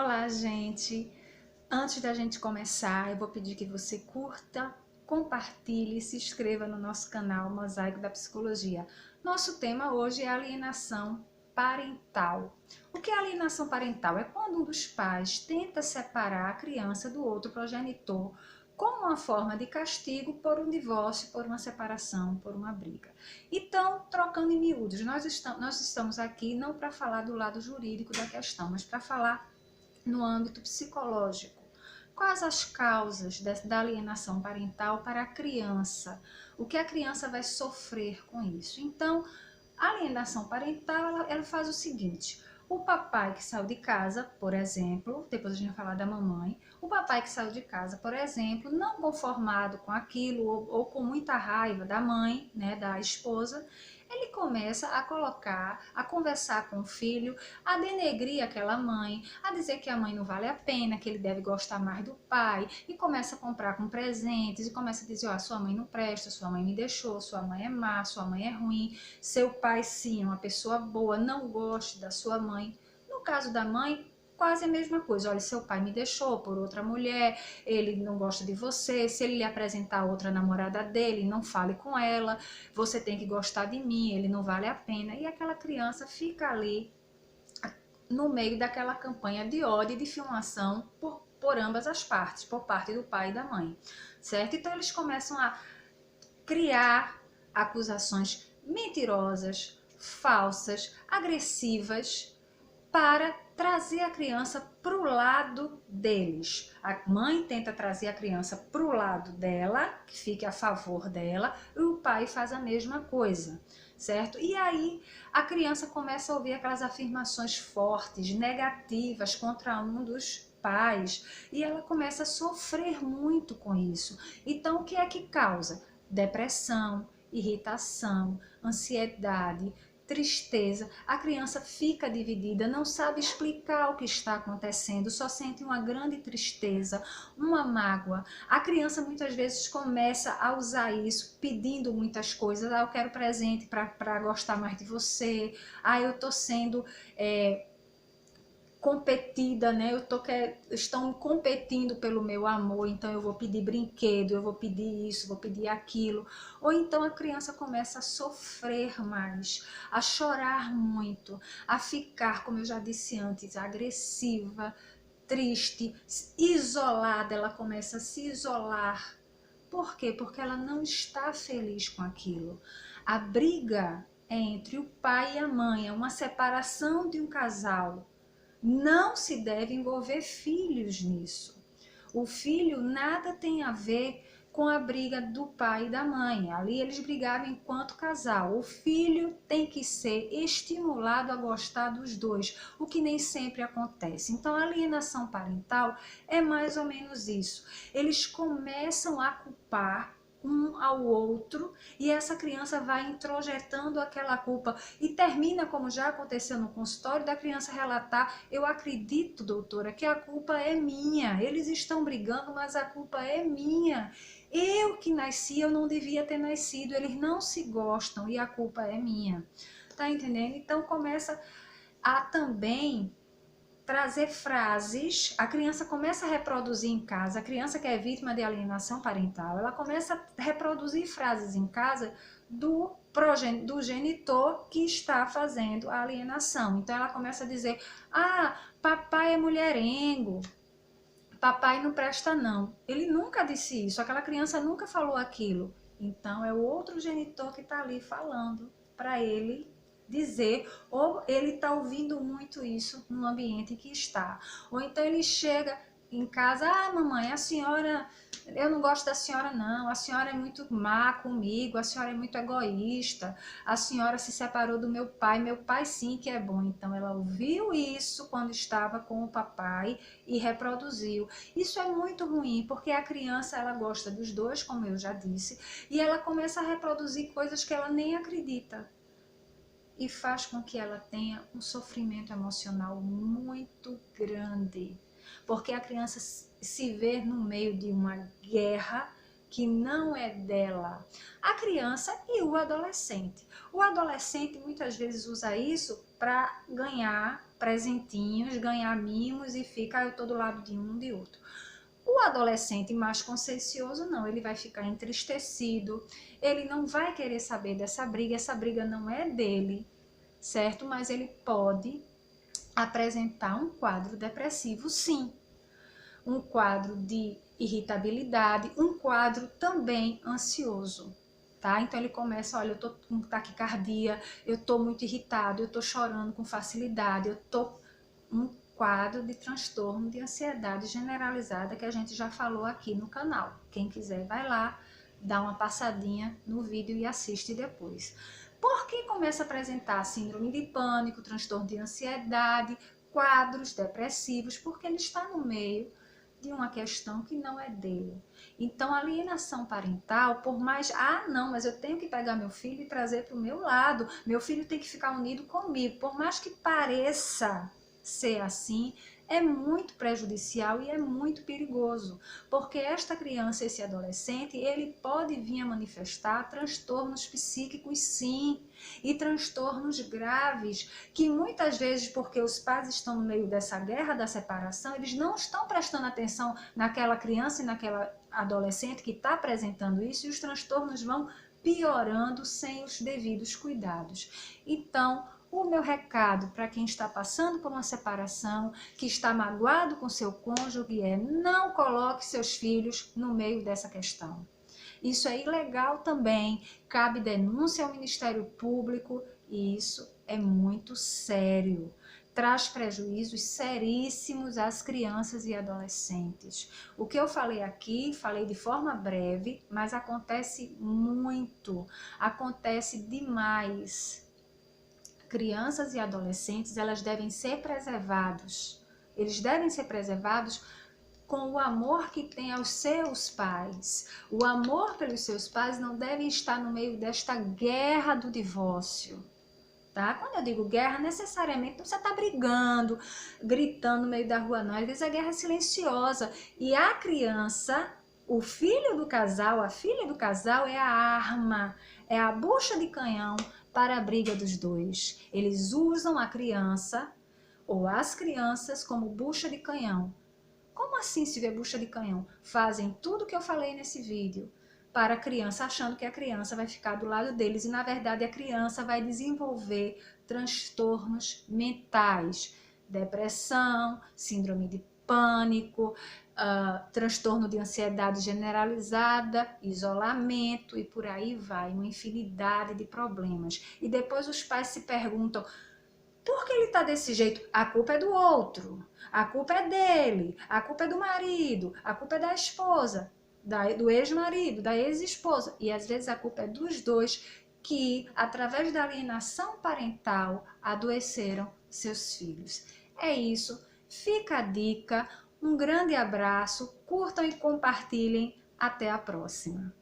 Olá, gente! Antes da gente começar, eu vou pedir que você curta, compartilhe e se inscreva no nosso canal Mosaico da Psicologia. Nosso tema hoje é alienação parental. O que é alienação parental? É quando um dos pais tenta separar a criança do outro progenitor como uma forma de castigo por um divórcio, por uma separação, por uma briga. Então, trocando em miúdos, nós estamos aqui não para falar do lado jurídico da questão, mas para falar no âmbito psicológico. Quais as causas da alienação parental para a criança? O que a criança vai sofrer com isso? Então, a alienação parental, ela faz o seguinte: o papai que saiu de casa, por exemplo, depois a gente vai falar da mamãe, o papai que saiu de casa, por exemplo, não conformado com aquilo ou com muita raiva da mãe, né, da esposa, ele começa a colocar, a conversar com o filho, a denegrir aquela mãe, a dizer que a mãe não vale a pena, que ele deve gostar mais do pai, e começa a comprar com presentes, e começa a dizer, ó, sua mãe não presta, sua mãe me deixou, sua mãe é má, sua mãe é ruim, seu pai sim é uma pessoa boa, não goste da sua mãe. No caso da mãe, quase a mesma coisa. Olha, seu pai me deixou por outra mulher, ele não gosta de você, se ele lhe apresentar outra namorada dele, não fale com ela, você tem que gostar de mim, ele não vale a pena. E aquela criança fica ali no meio daquela campanha de ódio e difamação por ambas as partes, por parte do pai e da mãe, certo? Então eles começam a criar acusações mentirosas, falsas, agressivas, para trazer a criança para o lado deles. A mãe tenta trazer a criança para o lado dela, que fique a favor dela, e o pai faz a mesma coisa, certo? E aí a criança começa a ouvir aquelas afirmações fortes, negativas contra um dos pais, e ela começa a sofrer muito com isso. Então, o que é que causa? Depressão, irritação, ansiedade, tristeza. A criança fica dividida, não sabe explicar o que está acontecendo, só sente uma grande tristeza, uma mágoa. A criança muitas vezes começa a usar isso, pedindo muitas coisas. Ah, eu quero presente para gostar mais de você. Ah, eu estou sendo competida, né? Estão competindo pelo meu amor, então eu vou pedir brinquedo, eu vou pedir isso, vou pedir aquilo. Ou então a criança começa a sofrer mais, a chorar muito, a ficar, como eu já disse antes, agressiva, triste, isolada, ela começa a se isolar. Por quê? Porque ela não está feliz com aquilo. A briga é entre o pai e a mãe, é uma separação de um casal. Não se deve envolver filhos nisso. O filho nada tem a ver com a briga do pai e da mãe. Ali eles brigaram enquanto casal. O filho tem que ser estimulado a gostar dos dois, o que nem sempre acontece. Então, a alienação parental é mais ou menos isso. Eles começam a culpar um ao outro e essa criança vai introjetando aquela culpa e termina, como já aconteceu no consultório, da criança relatar: eu acredito, doutora, que a culpa é minha, eles estão brigando, mas a culpa é minha, eu que nasci, eu não devia ter nascido, eles não se gostam e a culpa é minha, tá entendendo? Então começa a também trazer frases, a criança começa a reproduzir em casa, a criança que é vítima de alienação parental, ela começa a reproduzir frases em casa do genitor que está fazendo a alienação. Então ela começa a dizer: ah, papai é mulherengo, papai não presta não. Ele nunca disse isso, aquela criança nunca falou aquilo. Então é o outro genitor que está ali falando para ele dizer, ou ele está ouvindo muito isso no ambiente que está. Ou então ele chega em casa: ah, mamãe, a senhora, eu não gosto da senhora não, a senhora é muito má comigo, a senhora é muito egoísta, a senhora se separou do meu pai sim que é bom. Então ela ouviu isso quando estava com o papai e reproduziu. Isso é muito ruim, porque a criança, ela gosta dos dois, como eu já disse, e ela começa a reproduzir coisas que ela nem acredita, e faz com que ela tenha um sofrimento emocional muito grande, porque a criança se vê no meio de uma guerra que não é dela. A criança e o adolescente. O adolescente muitas vezes usa isso para ganhar presentinhos, ganhar mimos e fica, eu tô do lado de um de outro. O adolescente mais consciencioso não, ele vai ficar entristecido, ele não vai querer saber dessa briga, essa briga não é dele, certo? Mas ele pode apresentar um quadro depressivo, sim. Um quadro de irritabilidade, um quadro também ansioso, tá? Então ele começa, olha, eu tô com taquicardia, eu tô muito irritado, eu tô chorando com facilidade, eu tô um quadro de transtorno de ansiedade generalizada que a gente já falou aqui no canal. Quem quiser vai lá, dá uma passadinha no vídeo e assiste depois. Por que começa a apresentar síndrome de pânico, transtorno de ansiedade, quadros depressivos? Porque ele está no meio de uma questão que não é dele. Então, a alienação parental, por mais, não, mas eu tenho que pegar meu filho e trazer para o meu lado, meu filho tem que ficar unido comigo, por mais que pareça ser assim, é muito prejudicial e é muito perigoso, porque esta criança, esse adolescente, ele pode vir a manifestar transtornos psíquicos, sim, e transtornos graves, que muitas vezes, porque os pais estão no meio dessa guerra da separação, eles não estão prestando atenção naquela criança e naquela adolescente que está apresentando isso, e os transtornos vão piorando sem os devidos cuidados. Então, o meu recado para quem está passando por uma separação, que está magoado com seu cônjuge, é: não coloque seus filhos no meio dessa questão. Isso é ilegal também, cabe denúncia ao Ministério Público e isso é muito sério. Traz prejuízos seríssimos às crianças e adolescentes. O que eu falei aqui, falei de forma breve, mas acontece muito, acontece demais. Crianças e adolescentes, elas devem ser preservados. Eles devem ser preservados com o amor que tem aos seus pais. O amor pelos seus pais não deve estar no meio desta guerra do divórcio. Tá? Quando eu digo guerra, necessariamente não precisa estar brigando, gritando no meio da rua, não. Às vezes a guerra é silenciosa. E a criança, o filho do casal, a filha do casal é a arma, é a bucha de canhão para a briga dos dois. Eles usam a criança ou as crianças como bucha de canhão. Como assim se vê bucha de canhão? Fazem tudo que eu falei nesse vídeo para a criança, achando que a criança vai ficar do lado deles e, na verdade, a criança vai desenvolver transtornos mentais, depressão, síndrome de pânico, transtorno de ansiedade generalizada, isolamento e por aí vai, uma infinidade de problemas. E depois os pais se perguntam: por que ele está desse jeito? A culpa é do outro, a culpa é dele, a culpa é do marido, a culpa é da esposa, do ex-marido, da ex-esposa. E às vezes a culpa é dos dois que, através da alienação parental, adoeceram seus filhos. É isso, fica a dica, um grande abraço, curtam e compartilhem, até a próxima.